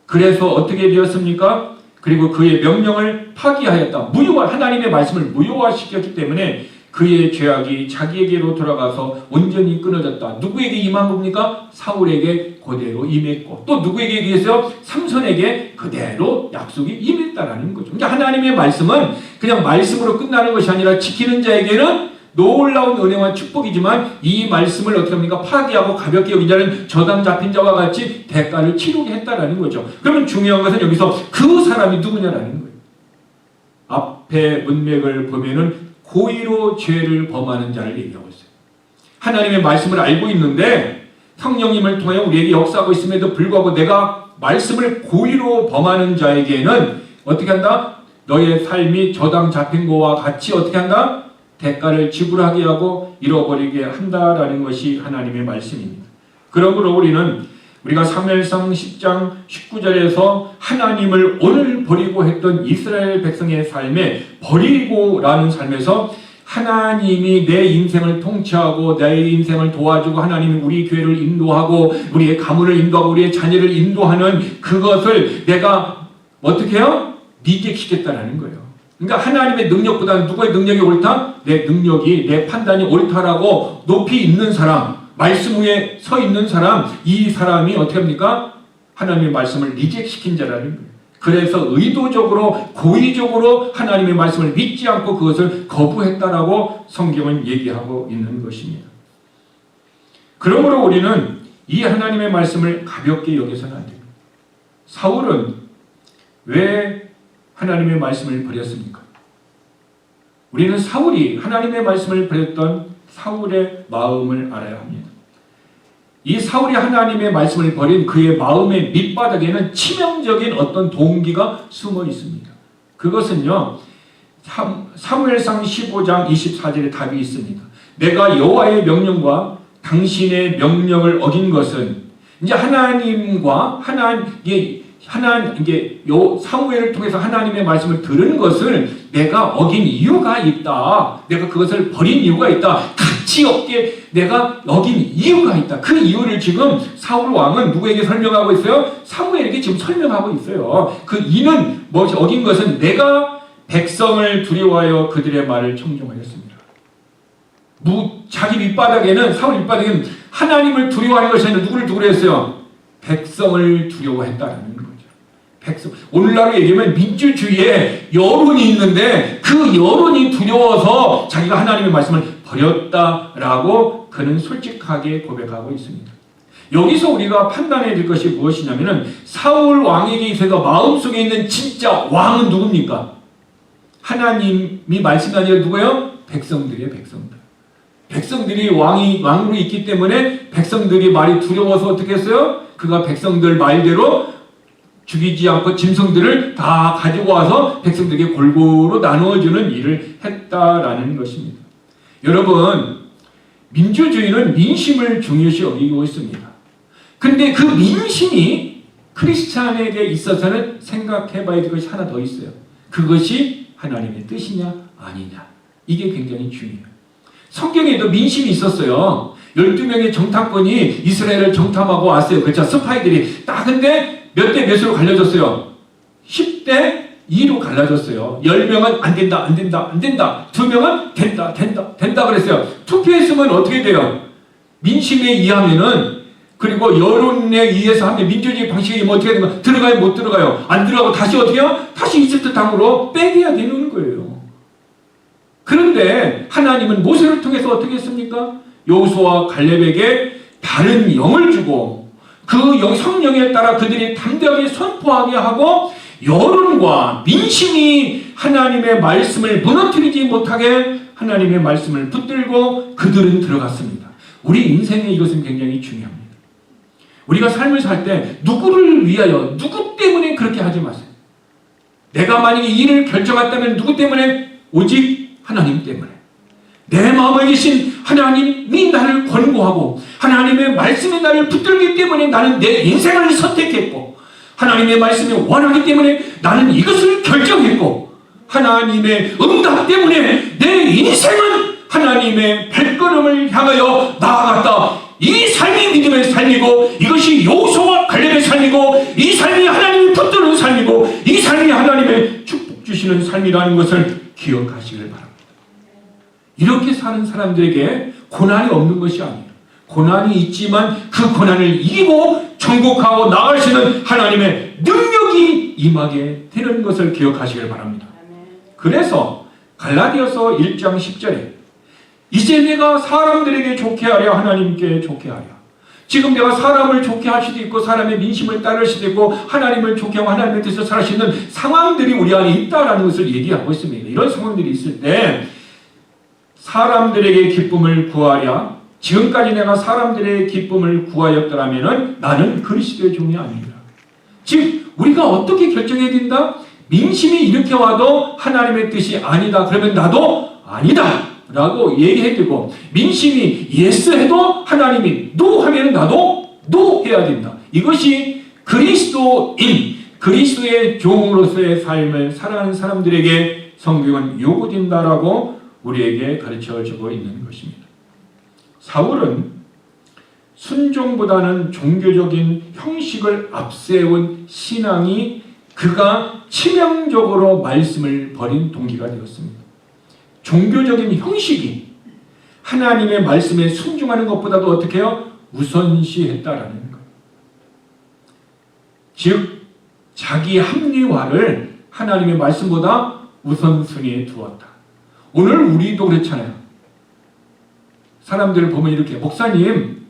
그래서 어떻게 되었습니까? 그리고 그의 명령을 파기하였다. 하나님의 말씀을 무효화시켰기 때문에 그의 죄악이 자기에게로 돌아가서 온전히 끊어졌다. 누구에게 임한 겁니까? 사울에게 그대로 임했고 또 누구에게 의해서 삼손에게 그대로 약속이 임했다라는 거죠. 그러니까 하나님의 말씀은 그냥 말씀으로 끝나는 것이 아니라 지키는 자에게는 놀라운 은혜와 축복이지만 이 말씀을 어떻게 합니까? 파기하고 가볍게 여긴 자는 저당 잡힌 자와 같이 대가를 치르게 했다라는 거죠. 그러면 중요한 것은 여기서 그 사람이 누구냐라는 거예요. 앞에 문맥을 보면은 고의로 죄를 범하는 자를 얘기하고 있어요. 하나님의 말씀을 알고 있는데 성령님을 통해 우리에게 역사하고 있음에도 불구하고 내가 말씀을 고의로 범하는 자에게는 어떻게 한다? 너의 삶이 저당 잡힌 거와 같이 어떻게 한다? 대가를 지불하게 하고 잃어버리게 한다라는 것이 하나님의 말씀입니다. 그러므로 우리가 사무엘상 10장 19절에서 하나님을 오늘 버리고 했던 이스라엘 백성의 삶에 버리고라는 삶에서 하나님이 내 인생을 통치하고 내 인생을 도와주고 하나님이 우리 교회를 인도하고 우리의 가문을 인도하고 우리의 자녀를 인도하는 그것을 내가 어떻게 해요? 리젝시켰다라는 거예요. 그러니까 하나님의 능력보다는 누구의 능력이 옳다? 내 능력이, 내 판단이 옳다라고 높이 있는 사람, 말씀 위에 서 있는 사람, 이 사람이 어떻게 합니까? 하나님의 말씀을 리젝시킨 자라는 거예요. 그래서 의도적으로, 고의적으로 하나님의 말씀을 믿지 않고 그것을 거부했다라고 성경은 얘기하고 있는 것입니다. 그러므로 우리는 이 하나님의 말씀을 가볍게 여기서는 안 됩니다. 사울은 왜 하나님의 말씀을 버렸습니까? 우리는 사울이 하나님의 말씀을 버렸던 사울의 마음을 알아야 합니다. 이 사울이 하나님의 말씀을 버린 그의 마음의 밑바닥에는 치명적인 어떤 동기가 숨어 있습니다. 그것은요, 사무엘상 15장 24절에 답이 있습니다. 내가 여호와의 명령과 당신의 명령을 어긴 것은 이제 하나님과 사무엘을 통해서 하나님의 말씀을 들은 것을 내가 어긴 이유가 있다. 내가 그것을 버린 이유가 있다. 가치 없게 내가 어긴 이유가 있다. 그 이유를 지금 사울 왕은 누구에게 설명하고 있어요? 사무엘에게 지금 설명하고 있어요. 그 이는 무엇이 어긴 것은 내가 백성을 두려워하여 그들의 말을 청종하였습니다. 자기 밑바닥에는 사울 밑바닥에는 하나님을 두려워하는 것이 아니라 누구를 두려워했어요? 백성을 두려워했다는 거죠. 백성. 오늘날로 얘기하면 민주주의에 여론이 있는데 그 여론이 두려워서 자기가 하나님의 말씀을 버렸다라고 그는 솔직하게 고백하고 있습니다. 여기서 우리가 판단해야 될 것이 무엇이냐면은 사울 왕에게 있어서 마음속에 있는 진짜 왕은 누굽니까? 하나님이 말씀이 아니라 누구예요? 백성들이에요, 백성들. 백성들이 왕으로 있기 때문에 백성들이 말이 두려워서 어떻게 했어요? 그가 백성들 말대로 죽이지 않고 짐승들을 다 가지고 와서 백성들에게 골고루 나누어주는 일을 했다라는 것입니다. 여러분, 민주주의는 민심을 중요시 여기고 있습니다. 근데 그 민심이 크리스찬에게 있어서는 생각해봐야 될 것이 하나 더 있어요. 그것이 하나님의 뜻이냐 아니냐. 이게 굉장히 중요해요. 성경에도 민심이 있었어요. 12명의 정탐꾼이 이스라엘을 정탐하고 왔어요. 그렇죠? 스파이들이 딱. 근데 몇 대 몇으로 갈라졌어요? 10대 2로 갈라졌어요. 10명은 안 된다, 안 된다, 안 된다. 2명은 된다, 된다, 된다 그랬어요. 투표했으면 어떻게 돼요? 민심에 의하면은, 그리고 여론에 의해서 하면 민주주의 방식이 뭐 어떻게 되면 들어가요, 못 들어가요? 안 들어가고 다시 어떻게 해요? 다시 이집트 땅으로 빼겨야 되는 거예요. 그런데 하나님은 모세를 통해서 어떻게 했습니까? 여호수아와 갈렙에게 다른 영을 주고 그 성령에 따라 그들이 담대하게 선포하게 하고 여론과 민심이 하나님의 말씀을 무너뜨리지 못하게 하나님의 말씀을 붙들고 그들은 들어갔습니다. 우리 인생에 이것은 굉장히 중요합니다. 우리가 삶을 살 때 누구를 위하여, 누구 때문에 그렇게 하지 마세요. 내가 만약에 일을 결정했다면 누구 때문에? 오직 하나님 때문에. 내 마음에 계신 하나님이 나를 권고하고 하나님의 말씀이 나를 붙들기 때문에 나는 내 인생을 선택했고 하나님의 말씀이 원하기 때문에 나는 이것을 결정했고 하나님의 응답 때문에 내 인생은 하나님의 발걸음을 향하여 나아갔다. 이 삶이 믿음의 삶이고 이것이 여호수아와 갈렙의 삶이고 이 삶이 하나님이 붙드는 삶이고 이 삶이 하나님의 축복 주시는 삶이라는 것을 기억하시길 바랍니다. 이렇게 사는 사람들에게 고난이 없는 것이 아니에요. 고난이 있지만 그 고난을 이기고 정복하고 나갈 수 있는 하나님의 능력이 임하게 되는 것을 기억하시길 바랍니다. 그래서 갈라디아서 1장 10절에 이제 내가 사람들에게 좋게 하려 하나님께 좋게 하려. 지금 내가 사람을 좋게 할 수도 있고 사람의 민심을 따를 수도 있고 하나님을 좋게 하고 하나님의 뜻을 살 수 있는 상황들이 우리 안에 있다라는 것을 얘기하고 있습니다. 이런 상황들이 있을 때 사람들에게 기쁨을 구하랴. 지금까지 내가 사람들의 기쁨을 구하였더라면 나는 그리스도의 종이 아니라. 즉 우리가 어떻게 결정해야 된다? 민심이 이렇게 와도 하나님의 뜻이 아니다. 그러면 나도 아니다 라고 얘기해야 되고 민심이 예스 해도 하나님이 노 하면 나도 노 해야 된다. 이것이 그리스도인, 그리스도의 종으로서의 삶을 살아가는 사람들에게 성경은 요구된다라고 우리에게 가르쳐주고 있는 것입니다. 사울은 순종보다는 종교적인 형식을 앞세운 신앙이 그가 치명적으로 말씀을 버린 동기가 되었습니다. 종교적인 형식이 하나님의 말씀에 순종하는 것보다도 어떻게 해요? 우선시했다라는 것. 즉 자기 합리화를 하나님의 말씀보다 우선순위에 두었다. 오늘 우리도 그렇잖아요. 사람들을 보면 이렇게 목사님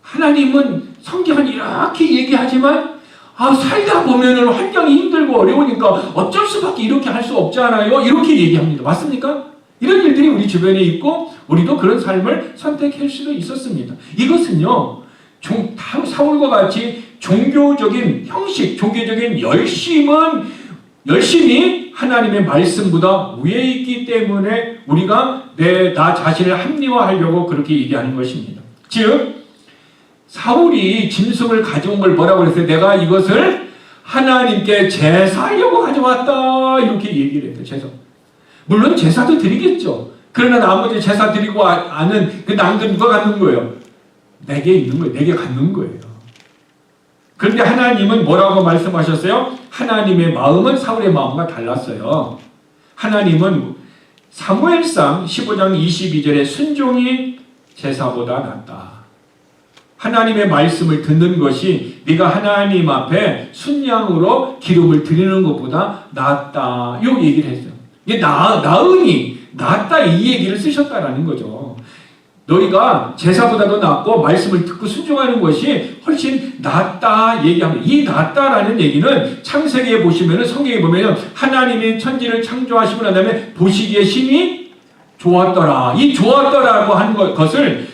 하나님은 성경은 이렇게 얘기하지만 살다 보면은 환경이 힘들고 어려우니까 어쩔 수밖에 이렇게 할 수 없잖아요. 이렇게 얘기합니다. 맞습니까? 이런 일들이 우리 주변에 있고 우리도 그런 삶을 선택할 수도 있었습니다. 이것은요. 사울과 같이 종교적인 형식, 종교적인 열심이 하나님의 말씀보다 위에 있기 때문에 우리가 나 자신을 합리화하려고 그렇게 얘기하는 것입니다. 즉 사울이 짐승을 가져온 걸 뭐라고 그랬어요? 내가 이것을 하나님께 제사하려고 가져왔다 이렇게 얘기를 했어요. 제사. 물론 제사도 드리겠죠. 그러나 나머지 제사 드리고 아는 그 남들 누가 갖는 거예요? 내게 있는 거예요. 내게 갖는 거예요. 그런데 하나님은 뭐라고 말씀하셨어요? 하나님의 마음은 사울의 마음과 달랐어요. 하나님은 사무엘상 15장 22절에 순종이 제사보다 낫다. 하나님의 말씀을 듣는 것이 네가 하나님 앞에 순양으로 기름을 드리는 것보다 낫다. 이 얘기를 했어요. 이게 나으니 낫다 이 얘기를 쓰셨다라는 거죠. 너희가 제사보다도 낫고 말씀을 듣고 순종하는 것이 훨씬 낫다 얘기합니다. 이 낫다라는 얘기는 창세기에 보시면은 성경에 보면은 하나님이 천지를 창조하시고 난 다음에 보시기에 심히 좋았더라. 이 좋았더라고 하는 것을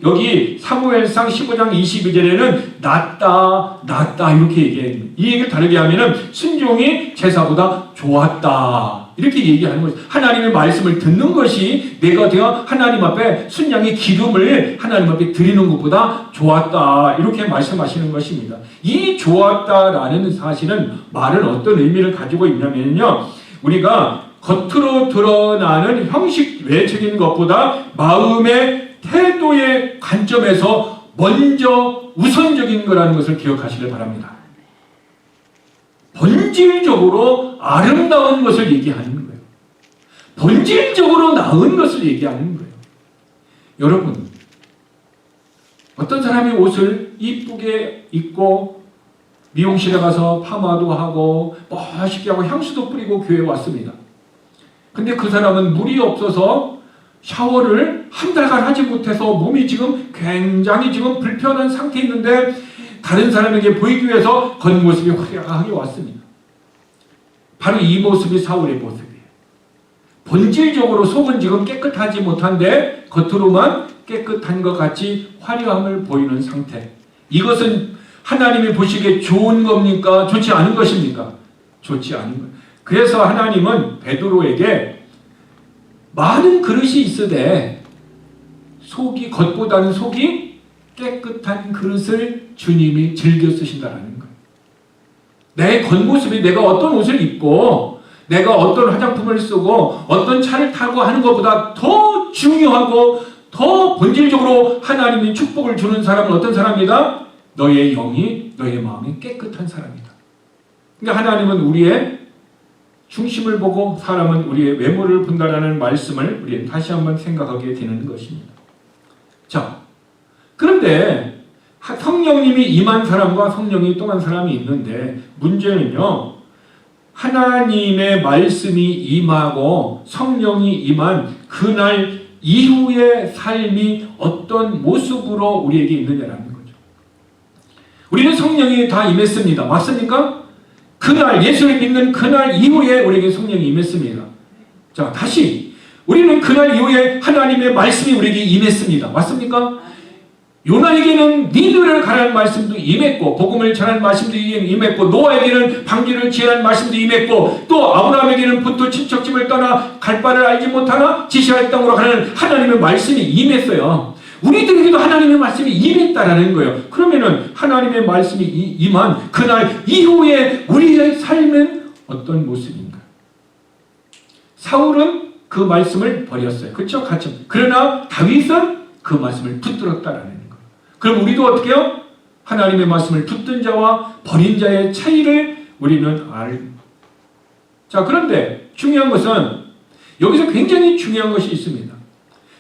여기 사무엘상 15장 22절에는 낫다 이렇게 얘기해요. 이 얘기를 다르게 하면은 순종이 제사보다 좋았다 이렇게 얘기하는 거죠. 하나님의 말씀을 듣는 것이 내가 되어 하나님 앞에 순양의 기름을 하나님 앞에 드리는 것보다 좋았다 이렇게 말씀하시는 것입니다. 이 좋았다라는 사실은 말은 어떤 의미를 가지고 있냐면요, 우리가 겉으로 드러나는 형식 외적인 것보다 마음의 태도의 관점에서 먼저 우선적인 거라는 것을 기억하시길 바랍니다. 본질적으로 아름다운 것을 얘기하는 거예요. 본질적으로 나은 것을 얘기하는 거예요. 여러분, 어떤 사람이 옷을 이쁘게 입고 미용실에 가서 파마도 하고 멋있게 하고 향수도 뿌리고 교회에 왔습니다. 근데 그 사람은 물이 없어서 샤워를 한 달간 하지 못해서 몸이 지금 굉장히 지금 불편한 상태에 있는데 다른 사람에게 보이기 위해서 겉모습이 화려하게 왔습니다. 바로 이 모습이 사울의 모습이에요. 본질적으로 속은 지금 깨끗하지 못한데 겉으로만 깨끗한 것 같이 화려함을 보이는 상태. 이것은 하나님이 보시기에 좋은 겁니까? 좋지 않은 것입니까? 좋지 않은 것. 그래서 하나님은 베드로에게 많은 그릇이 있으되 겉보다는 속이 깨끗한 그릇을 주님이 즐겨 쓰신다는 거예요. 내 겉모습이 내가 어떤 옷을 입고 내가 어떤 화장품을 쓰고 어떤 차를 타고 하는 것보다 더 중요하고 더 본질적으로 하나님이 축복을 주는 사람은 어떤 사람이다? 너의 영이, 너의 마음이 깨끗한 사람이다. 그러니까 하나님은 우리의 중심을 보고 사람은 우리의 외모를 본다라는 말씀을 우리는 다시 한번 생각하게 되는 것입니다. 자, 그런데 성령님이 임한 사람과 성령이 떠난 사람이 있는데 문제는요, 하나님의 말씀이 임하고 성령이 임한 그날 이후의 삶이 어떤 모습으로 우리에게 있느냐라는 거죠. 우리는 성령이 다 임했습니다. 맞습니까? 그날 예수를 믿는 그날 이후에 우리에게 성령이 임했습니다. 자, 다시 우리는 그날 이후에 하나님의 말씀이 우리에게 임했습니다. 맞습니까? 요나에게는 니느웨를 가라는 말씀도 임했고 복음을 전하는 말씀도 임했고 노아에게는 방주를 지으라는 말씀도 임했고 또 아브라함에게는 본토 친척집을 떠나 갈 바를 알지 못하나 지시할 땅으로 가는 하나님의 말씀이 임했어요. 우리들에게도 하나님의 말씀이 임했다라는 거예요. 그러면은 하나님의 말씀이 임한 그날 이후에 우리의 삶은 어떤 모습인가? 사울은 그 말씀을 버렸어요. 그렇죠? 그러나 다윗은 그 말씀을 붙들었다라는 거예요. 그럼 우리도 어떻게 해요? 하나님의 말씀을 붙든 자와 버린 자의 차이를 우리는 자, 그런데 중요한 것은 여기서 굉장히 중요한 것이 있습니다.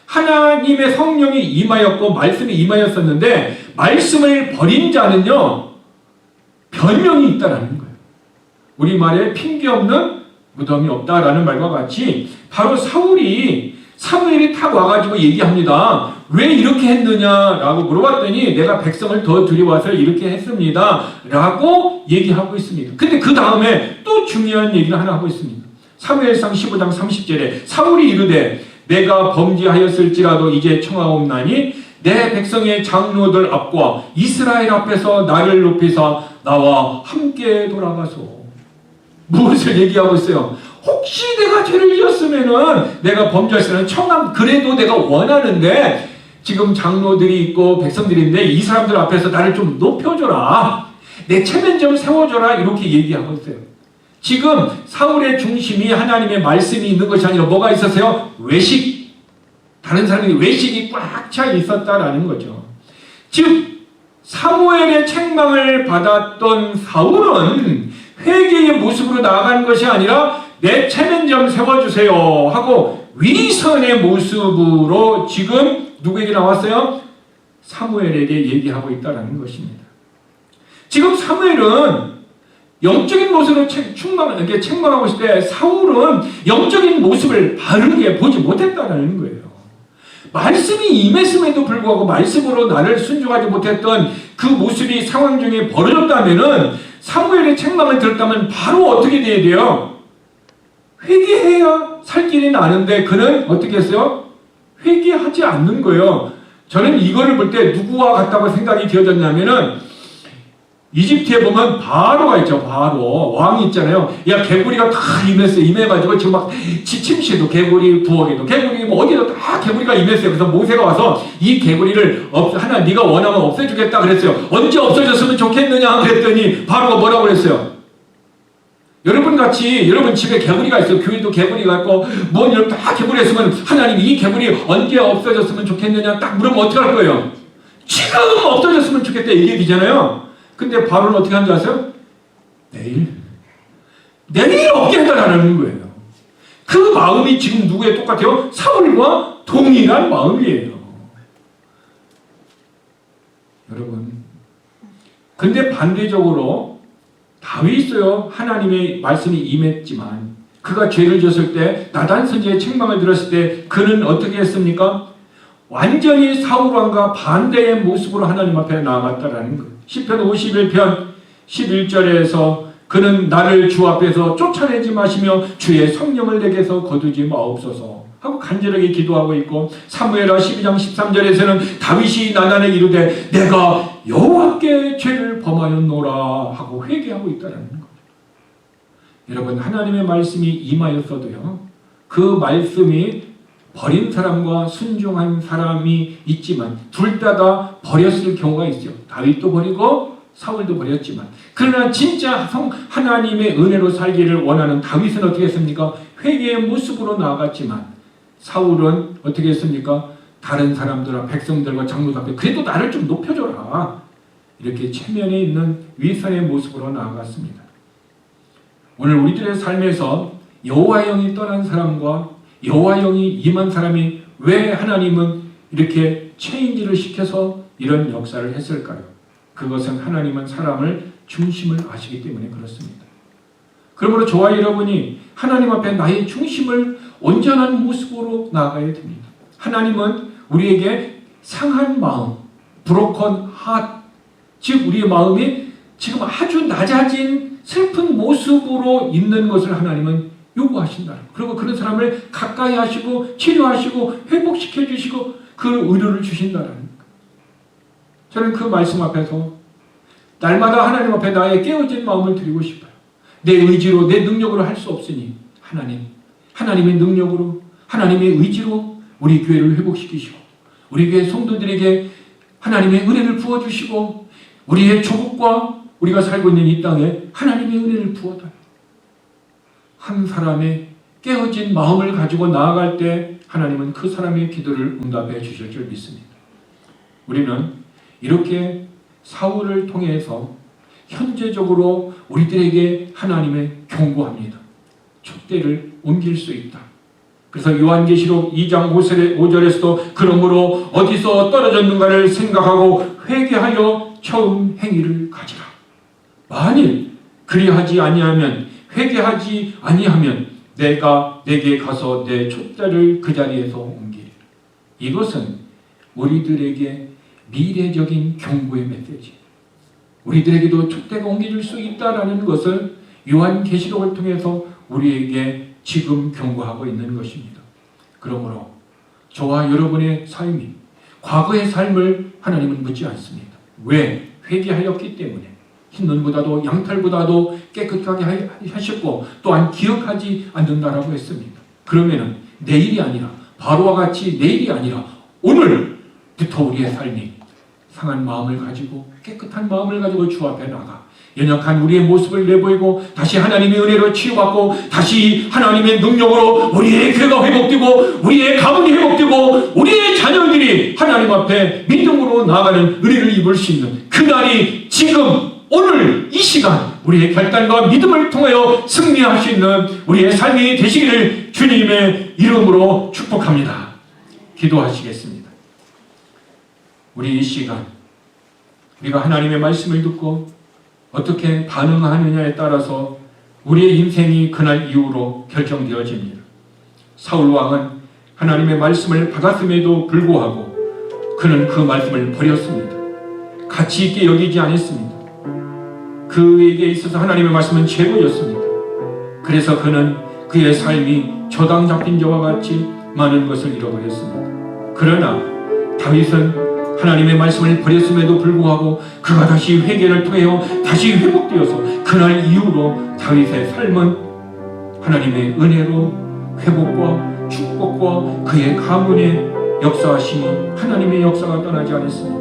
하나님의 성령이 임하였고 말씀이 임하였었는데 말씀을 버린 자는요, 변명이 있다라는 거예요. 우리말에 핑계 없는 무덤이 없다라는 말과 같이 바로 사무엘이 탁 와가지고 얘기합니다. 왜 이렇게 했느냐라고 물어봤더니 내가 백성을 더 들여와서 이렇게 했습니다 라고 얘기하고 있습니다. 근데 그 다음에 또 중요한 얘기를 하나 하고 있습니다. 사무엘상 15장 30절에 사울이 이르되 내가 범죄하였을지라도 이제 청하옵나니 내 백성의 장로들 앞과 이스라엘 앞에서 나를 높이사 나와 함께 돌아가소. 무엇을 얘기하고 있어요? 혹시 내가 죄를 지었으면은 내가 범죄했으면 그래도 내가 원하는데 지금 장로들이 있고 백성들이 있는데 이 사람들 앞에서 나를 좀 높여줘라. 내 체면 좀 세워줘라. 이렇게 얘기하고 있어요. 지금 사울의 중심이 하나님의 말씀이 있는 것이 아니라 뭐가 있었어요? 외식. 다른 사람이 외식이 꽉 차 있었다라는 거죠. 즉 사무엘의 책망을 받았던 사울은 회개의 모습으로 나아가는 것이 아니라 내 체면 좀 세워주세요 하고 위선의 모습으로 지금 누구에게 나왔어요? 사무엘에게 얘기하고 있다는 것입니다. 지금 사무엘은 영적인 모습으로 책망하고 있을 때 사울은 영적인 모습을 바르게 보지 못했다는 거예요. 말씀이 임했음에도 불구하고 말씀으로 나를 순종하지 못했던 그 모습이 상황 중에 벌어졌다면은 사무엘의 책망을 들었다면 바로 어떻게 돼야 돼요? 회개해야 살 길이 나는데 그는 어떻게 했어요? 회개하지 않는 거예요. 저는 이거를 볼 때 누구와 같다고 생각이 되어졌냐면은 이집트에 보면 바로가 있죠. 바로 왕이 있잖아요. 야, 개구리가 다 임했어요. 임해가지고 지금 막 지침시도 개구리, 부엌에도 개구리, 뭐 어디도 다 개구리가 임했어요. 그래서 모세가 와서 이 개구리를 하나 네가 원하면 없애주겠다 그랬어요. 언제 없어졌으면 좋겠느냐 그랬더니 바로가 뭐라고 그랬어요? 여러분 같이 여러분 집에 개구리가 있어요. 교회도 개구리가 있고 뭔 이런 다 개구리가 있으면 하나님이 이 개구리 언제 없어졌으면 좋겠느냐 딱 물으면 어떻게 할 거예요? 지금 없어졌으면 좋겠다 이 얘기잖아요. 근데 바로는 어떻게 하는 줄 아세요? 내일 없게 해달라는 거예요. 그 마음이 지금 누구에 똑같아요? 사울과 동일한 마음이에요. 여러분, 근데 반대적으로 다윗도요, 하나님의 말씀이 임했지만 그가 죄를 지었을 때 나단 선지의 책망을 들었을 때 그는 어떻게 했습니까? 완전히 사울왕과 반대의 모습으로 하나님 앞에 나아갔다라는 거예요. 시편 51편 11절에서 그는 나를 주 앞에서 쫓아내지 마시며 주의 성령을 내게서 거두지 마옵소서 하고 간절하게 기도하고 있고, 사무엘하 12장 13절에서는 다윗이 나단에 이르되 내가 여호와께 죄를 범하였노라 하고 회개하고 있다는 거예요. 여러분, 하나님의 말씀이 임하였어도요, 그 말씀이 버린 사람과 순종한 사람이 있지만 둘 다 버렸을 경우가 있죠. 다윗도 버리고 사울도 버렸지만, 그러나 진짜 하나님의 은혜로 살기를 원하는 다윗은 어떻게 했습니까? 회개의 모습으로 나아갔지만 사울은 어떻게 했습니까? 다른 사람들과 백성들과 장로들 앞에 그래도 나를 좀 높여줘라, 이렇게 체면에 있는 위선의 모습으로 나아갔습니다. 오늘 우리들의 삶에서 여호와 영이 떠난 사람과 여호와 영이 임한 사람이 왜 하나님은 이렇게 체인지를 시켜서 이런 역사를 했을까요? 그것은 하나님은 사람을 중심을 아시기 때문에 그렇습니다. 그러므로 저와 여러분이 하나님 앞에 나의 중심을 온전한 모습으로 나아가야 됩니다. 하나님은 우리에게 상한 마음, broken heart, 즉 우리의 마음이 지금 아주 낮아진 슬픈 모습으로 있는 것을 하나님은 요구하신다. 그리고 그런 사람을 가까이 하시고 치료하시고 회복시켜 주시고 그 의료를 주신다는 거예요. 저는 그 말씀 앞에서 날마다 하나님 앞에 나의 깨어진 마음을 드리고 싶어요. 내 의지로 내 능력으로 할 수 없으니 하나님의 능력으로 하나님의 의지로 우리 교회를 회복시키시고 우리 교회 성도들에게 하나님의 은혜를 부어주시고 우리의 조국과 우리가 살고 있는 이 땅에 하나님의 은혜를 부어달라요. 한 사람의 깨어진 마음을 가지고 나아갈 때 하나님은 그 사람의 기도를 응답해 주실 줄 믿습니다. 우리는 이렇게 사울을 통해서 현재적으로 우리들에게 하나님의 경고합니다. 촛대를 옮길 수 있다. 그래서 요한계시록 2장 5절에서도 그러므로 어디서 떨어졌는가를 생각하고 회개하여 처음 행위를 가지라. 만일 그리하지 아니하면 회개하지 아니하면 내가 내게 가서 내 촛대를 그 자리에서 옮기리라. 이것은 우리들에게 미래적인 경고의 메시지. 우리들에게도 촛대가 옮겨질 수 있다라는 것을 요한계시록을 통해서 우리에게 지금 경고하고 있는 것입니다. 그러므로 저와 여러분의 삶이 과거의 삶을 하나님은 묻지 않습니다. 왜? 회개하였기 때문에. 흰눈보다도 양털보다도 깨끗하게 하셨고 또한 기억하지 않는다라고 했습니다. 그러면은 내일이 아니라 바로와 같이 내일이 아니라 오늘부터 우리의 삶이 상한 마음을 가지고 깨끗한 마음을 가지고 주 앞에 나가 연약한 우리의 모습을 내보이고 다시 하나님의 은혜로 치유받고 다시 하나님의 능력으로 우리의 교회가 회복되고 우리의 가문이 회복되고 우리의 자녀들이 하나님 앞에 믿음으로 나아가는 은혜를 입을 수 있는 그날이 지금 오늘 이 시간 우리의 결단과 믿음을 통하여 승리할 수 있는 우리의 삶이 되시기를 주님의 이름으로 축복합니다. 기도하시겠습니다. 우리 이 시간 우리가 하나님의 말씀을 듣고 어떻게 반응하느냐에 따라서 우리의 인생이 그날 이후로 결정되어집니다. 사울 왕은 하나님의 말씀을 받았음에도 불구하고 그는 그 말씀을 버렸습니다. 가치 있게 여기지 않았습니다. 그에게 있어서 하나님의 말씀은 최고였습니다. 그래서 그는 그의 삶이 저당 잡힌 자와 같이 많은 것을 잃어버렸습니다. 그러나 다윗은 하나님의 말씀을 버렸음에도 불구하고 그가 다시 회개를 통하여 다시 회복되어서 그날 이후로 다윗의 삶은 하나님의 은혜로 회복과 축복과 그의 가문의 역사하심이 하나님의 역사가 떠나지 않았습니다.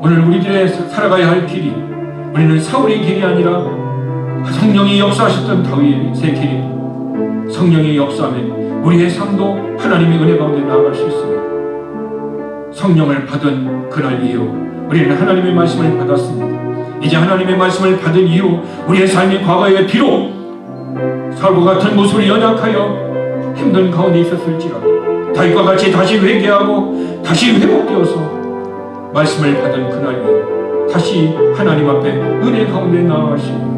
오늘 우리들의 살아가야 할 길이 우리는 사울의 길이 아니라 성령이 역사하셨던 다윗의 길입니다. 성령의 역사하면 우리의 삶도 하나님의 은혜 가운데 나아갈 수 있습니다. 성령을 받은 그날 이후 우리는 하나님의 말씀을 받았습니다. 이제 하나님의 말씀을 받은 이후 우리의 삶이 과거에 비록 사울과 같은 모습을 연약하여 힘든 가운데 있었을지라도 다윗과 같이 다시 회개하고 다시 회복되어서 말씀을 받은 그날 이후 다시 하나님 앞에 은혜 가운데 나아가시고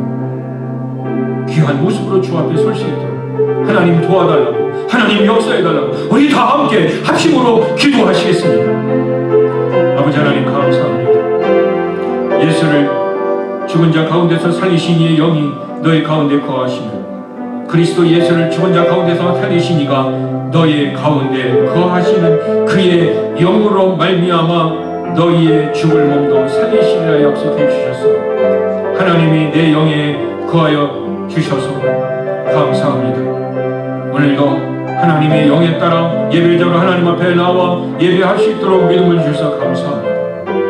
귀한 모습으로 주 앞에 설 수 있도록 하나님 도와달라고, 하나님 역사해달라고 우리 다 함께 합심으로 기도하시겠습니다. 아버지 하나님 감사합니다. 예수를 죽은 자 가운데서 살리신 이의 영이 너희 가운데 거하시며 그리스도 예수를 죽은 자 가운데서 살리신 이가 너희 가운데 거하시는 그의 영으로 말미암아 너희의 죽을 몸도 살리시리라 약속해 주셨습니다. 하나님이 내 영에 거하여 주셔서 감사합니다. 오늘도 하나님의 영에 따라 예배자로 하나님 앞에 나와 예배할 수 있도록 믿음을 주셔서 감사합니다.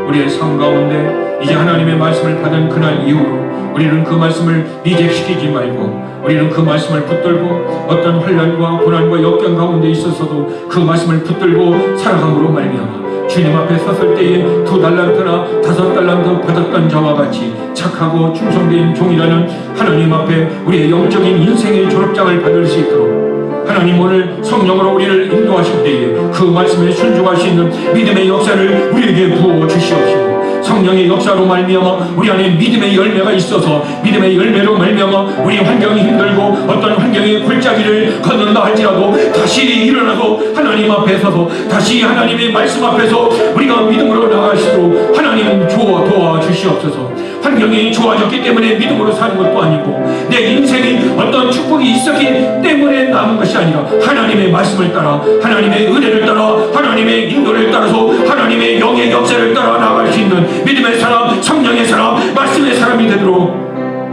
우리의 삶 가운데 이제 하나님의 말씀을 받은 그날 이후로 우리는 그 말씀을 리젝시키지 말고 우리는 그 말씀을 붙들고 어떤 환난과 고난과 역경 가운데 있어서도 그 말씀을 붙들고 살아감으로 말미암아 주님 앞에 섰을 때에 2달란트나 5달란트 받았던 자와 같이 착하고 충성된 종이라는 하나님 앞에 우리의 영적인 인생의 졸업장을 받을 수 있도록 하나님 오늘 성령으로 우리를 인도하실 때에 그 말씀에 순종할 수 있는 믿음의 역사를 우리에게 부어 주시옵시고 성령의 역사로 말미암아 우리 안에 믿음의 열매가 있어서 믿음의 열매로 말미암아 우리 환경이 힘들고 어떤 환경의 골짜기를 걷는다 할지라도 다시 일어나서 하나님 앞에 서서 다시 하나님의 말씀 앞에서 우리가 믿음으로 나가시도록 하나님 도와주시옵소서. 환경이 좋아졌기 때문에 믿음으로 사는 것도 아니고 내 인생이 어떤 축복이 있었기 때문에 남은 것이 아니라 하나님의 말씀을 따라 하나님의 은혜를 따라 하나님의 인도를 따라서 하나님의 영의 역사를 따라 나아갈 수 있는 믿음의 사람, 성령의 사람, 말씀의 사람이 되도록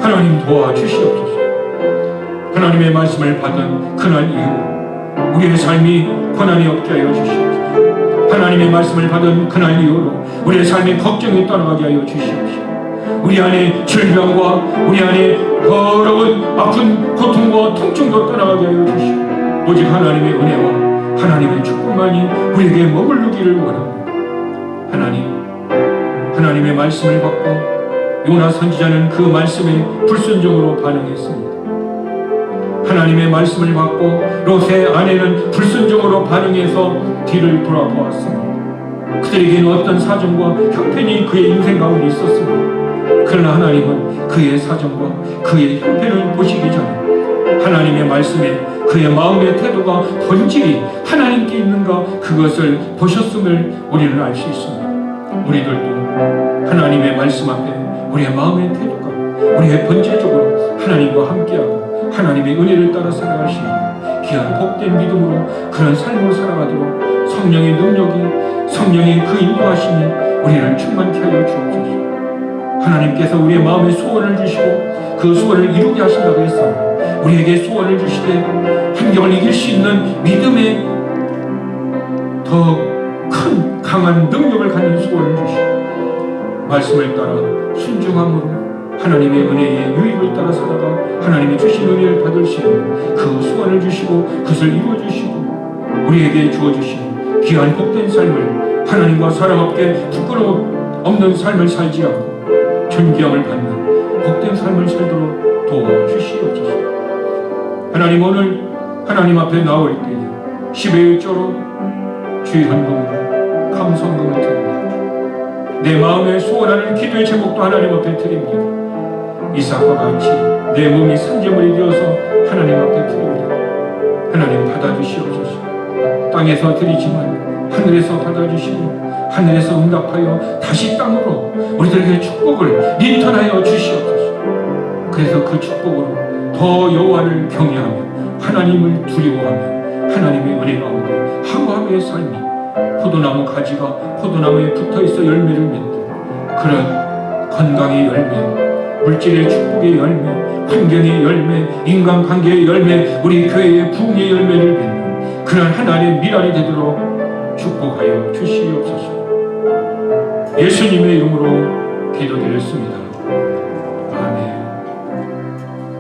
하나님 도와주시옵소서. 하나님의 말씀을 받은 그날 이후 우리의 삶이 고난이 없게 하여 주시옵소서. 하나님의 말씀을 받은 그날 이후로 우리의 삶의 걱정이 떠나가게 하여 주시옵소서. 우리 안에 질병과 우리 안에 더러운 아픈 고통과 통증도 떠나가게 하여 주시고 오직 하나님의 은혜와 하나님의 축복만이 우리에게 머무르기를 원합니다. 하나님의 말씀을 받고 요나 선지자는 그 말씀에 불순종으로 반응했습니다. 하나님의 말씀을 받고 롯의 아내는 불순종으로 반응해서 뒤를 돌아보았습니다. 그들에게는 어떤 사정과 형편이 그의 인생 가운데 있었습니다. 그러나 하나님은 그의 사정과 그의 형편을 보시기 전에 하나님의 말씀에 그의 마음의 태도가 본질이 하나님께 있는가 그것을 보셨음을 우리는 알 수 있습니다. 우리들도 하나님의 말씀 앞에 우리의 마음의 태도가 우리의 본질적으로 하나님과 함께하고 하나님의 은혜를 따라 살아갈 수 있는 귀한 복된 믿음으로 그런 삶을 살아가도록 성령의 능력이 성령의 그 인도하심이 우리를 충만케 하여 주옵소서. 하나님께서 우리의 마음에 소원을 주시고 그 소원을 이루게 하신다고 했습니다. 우리에게 소원을 주시되 환경을 이길 수 있는 믿음의 더 큰 강한 능력을 갖는 소원을 주시고 말씀을 따라 순종함으로 하나님의 은혜의 유익을 따라 살아가 하나님이 주신 은혜를 받을 수 있는 그 소원을 주시고 그것을 이루어주시고 우리에게 주어주신 귀한 복된 삶을 하나님과 사람 앞에 부끄러움 없는 삶을 살지 않고 존경을 받는 복된 삶을 살도록 도와주시옵소서. 하나님 오늘 하나님 앞에 나올 때에 11조로 주의 헌금을 감성금을 드립니다. 내 마음에 소원하는 기도의 제목도 하나님 앞에 드립니다. 이삭과 같이 내 몸이 산재물이 되어서 하나님 앞에 드립니다. 하나님 받아주시옵소서. 땅에서 드리지만 하늘에서 받아주시고 하늘에서 응답하여 다시 땅으로 우리들에게 축복을 리턴하여 주시옵소서. 그래서 그 축복으로 더 여호와를 경외하며 하나님을 두려워하며 하나님의 은혜 가운데 하루하루의 삶이 포도나무 가지가 포도나무에 붙어있어 열매를 맺듯 그런 건강의 열매, 물질의 축복의 열매, 환경의 열매, 인간관계의 열매, 우리 교회의 부흥의 열매를 맺는 그런 하나님의 미랄이 되도록 축복하여 주시옵소서. 예수님의 이름으로 기도드렸습니다.